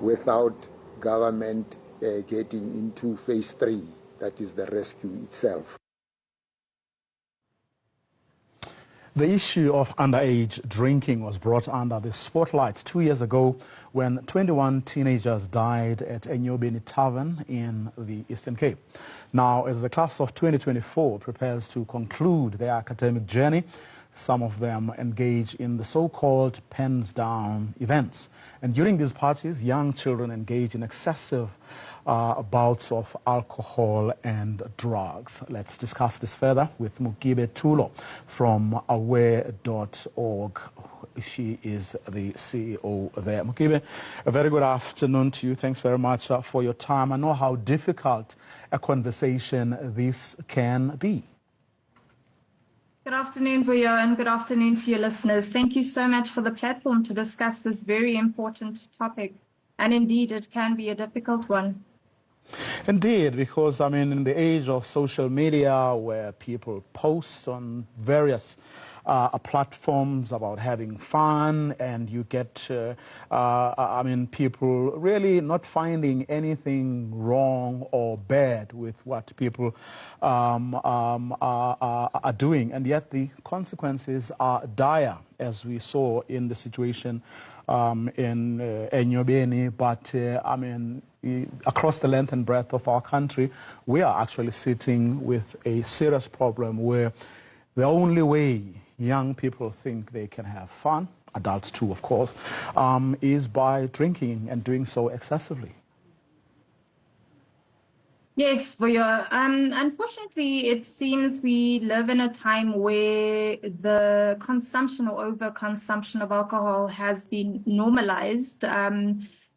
without government getting into phase 3, that is the rescue itself. The issue of underage drinking was brought under the spotlight 2 years ago when 21 teenagers died at a Nyobeni tavern in the Eastern Cape. Now, as the class of 2024 prepares to conclude their academic journey, some of them engage in the so-called pens down events. And during these parties, young children engage in excessive bouts of alcohol and drugs. Let's discuss this further with Mokebe Thulo from Aware.org. She is the CEO there. Mokebe, a very good afternoon to you. Thanks very much for your time. I know how difficult a conversation this can be. Good afternoon, Vuyo, and good afternoon to your listeners. Thank you so much for the platform to discuss this very important topic. And indeed, it can be a difficult one. Indeed, because, I mean, in the age of social media where people post on various platforms about having fun, and you get, I mean, people really not finding anything wrong or bad with what people are doing, and yet the consequences are dire, as we saw in the situation in Nyobeni, but I mean, across the length and breadth of our country, we are actually sitting with a serious problem where the only way young people think they can have fun, adults too, of course, is by drinking and doing so excessively. Yes, Vuyo. Unfortunately, it seems we live in a time where the consumption or overconsumption of alcohol has been normalized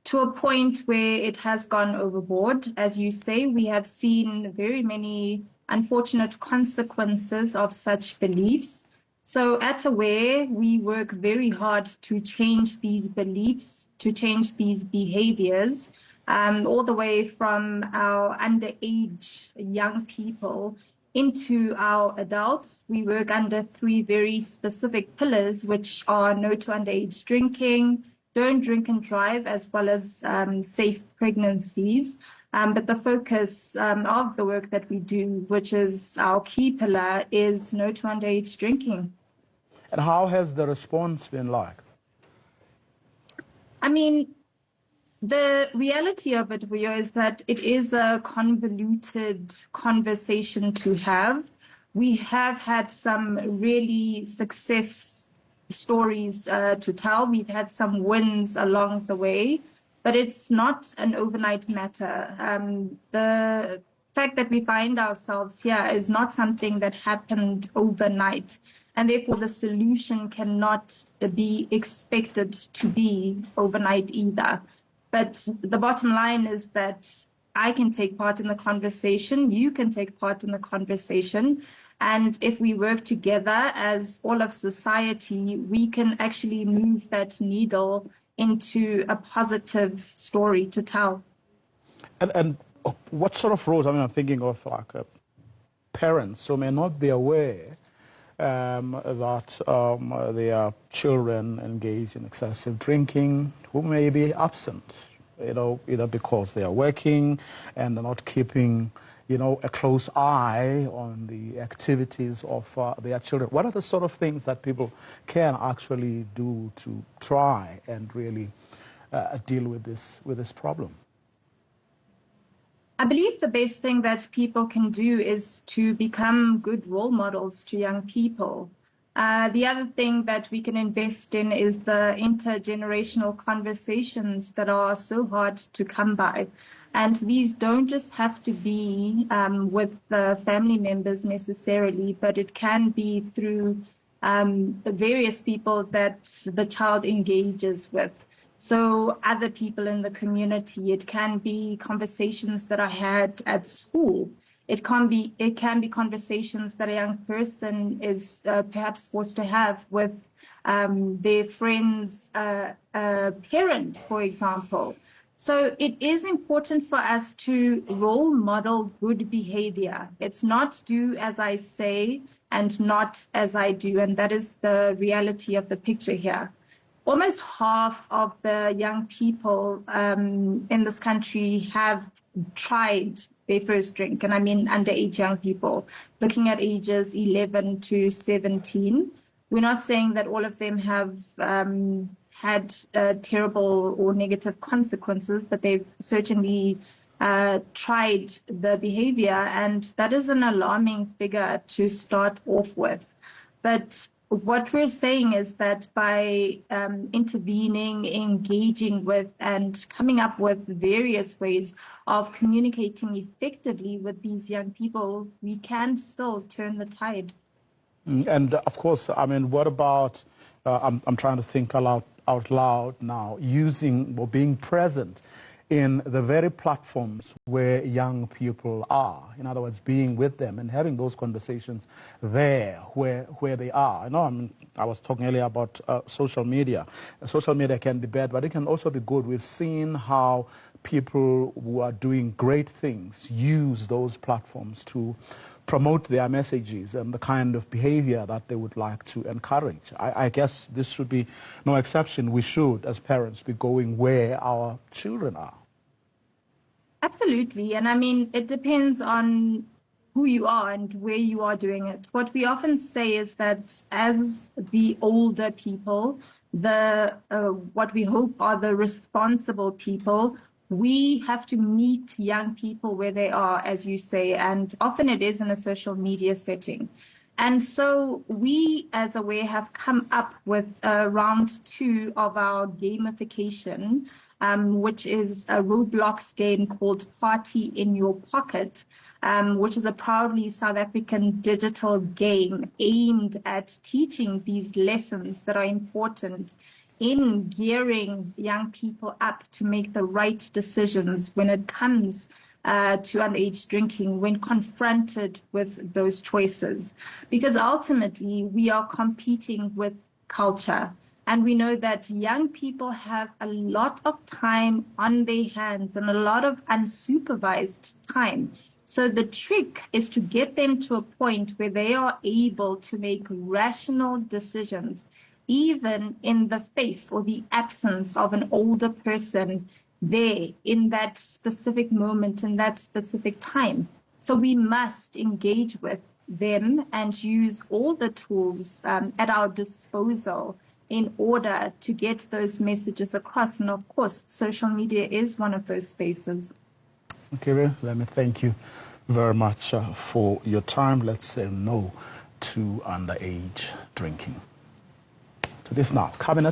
to a point where it has gone overboard. As you say, we have seen very many unfortunate consequences of such beliefs. So at Aware, we work very hard to change these beliefs, to change these behaviors, all the way from our underage young people into our adults. We work under 3 very specific pillars, which are no to underage drinking, don't drink and drive, as well as safe pregnancies. But the focus of the work that we do, which is our key pillar, is no to underage drinking. And how has the response been like? I mean, the reality of it, Vuyo, is that it is a convoluted conversation to have. We have had some really success stories to tell. We've had some wins along the way, but it's not an overnight matter. The fact that we find ourselves here is not something that happened overnight, and therefore the solution cannot be expected to be overnight either. But the bottom line is that I can take part in the conversation, you can take part in the conversation, and if we work together as all of society, we can actually move that needle into a positive story to tell. And what sort of roles? I mean, I'm thinking of like parents who may not be aware that their children engage in excessive drinking, who may be absent, you know, either because they are working and are not keeping, you know, a close eye on the activities of their children. What are the sort of things that people can actually do to try and really deal with this problem? I believe the best thing that people can do is to become good role models to young people. The other thing that we can invest in is the intergenerational conversations that are so hard to come by. And these don't just have to be with the family members necessarily, but it can be through the various people that the child engages with. So other people in the community, it can be conversations that are had at school. It can be conversations that a young person is perhaps forced to have with their friend's parent, for example. So it is important for us to role model good behavior. It's not do as I say and not as I do. And that is the reality of the picture here. almost half of the young people in this country have tried their first drink, and I mean underage young people, looking at ages 11 to 17. We're not saying that all of them have had terrible or negative consequences, but they've certainly tried the behavior, and that is an alarming figure to start off with. But what we're saying is that by intervening, engaging with, and coming up with various ways of communicating effectively with these young people, we can still turn the tide. And of course, I mean, what about, I'm trying to think out loud now, using or being present in the very platforms where young people are. In other words, being with them and having those conversations there where they are. I know, I mean, I was talking earlier about social media. Social media can be bad, but it can also be good. We've seen how people who are doing great things use those platforms to promote their messages and the kind of behavior that they would like to encourage. I guess this should be no exception. We should, as parents, be going where our children are. Absolutely. And I mean, it depends on who you are and where you are doing it. What we often say is that as the older people, what we hope are the responsible people, we have to meet young people where they are, as you say, and often it is in a social media setting. And so we, as Aware, have come up with round 2 of our gamification, which is a Roblox game called Party in Your Pocket, which is a proudly South African digital game aimed at teaching these lessons that are important in gearing young people up to make the right decisions when it comes to underage drinking, when confronted with those choices. Because ultimately, we are competing with culture. And we know that young people have a lot of time on their hands and a lot of unsupervised time. So the trick is to get them to a point where they are able to make rational decisions, even in the face or the absence of an older person there in that specific moment, in that specific time. So we must engage with them and use all the tools at our disposal in order to get those messages across. And of course, social media is one of those spaces. Okay, let me thank you very much for your time. Let's say no to underage drinking. To this now, Cabinet.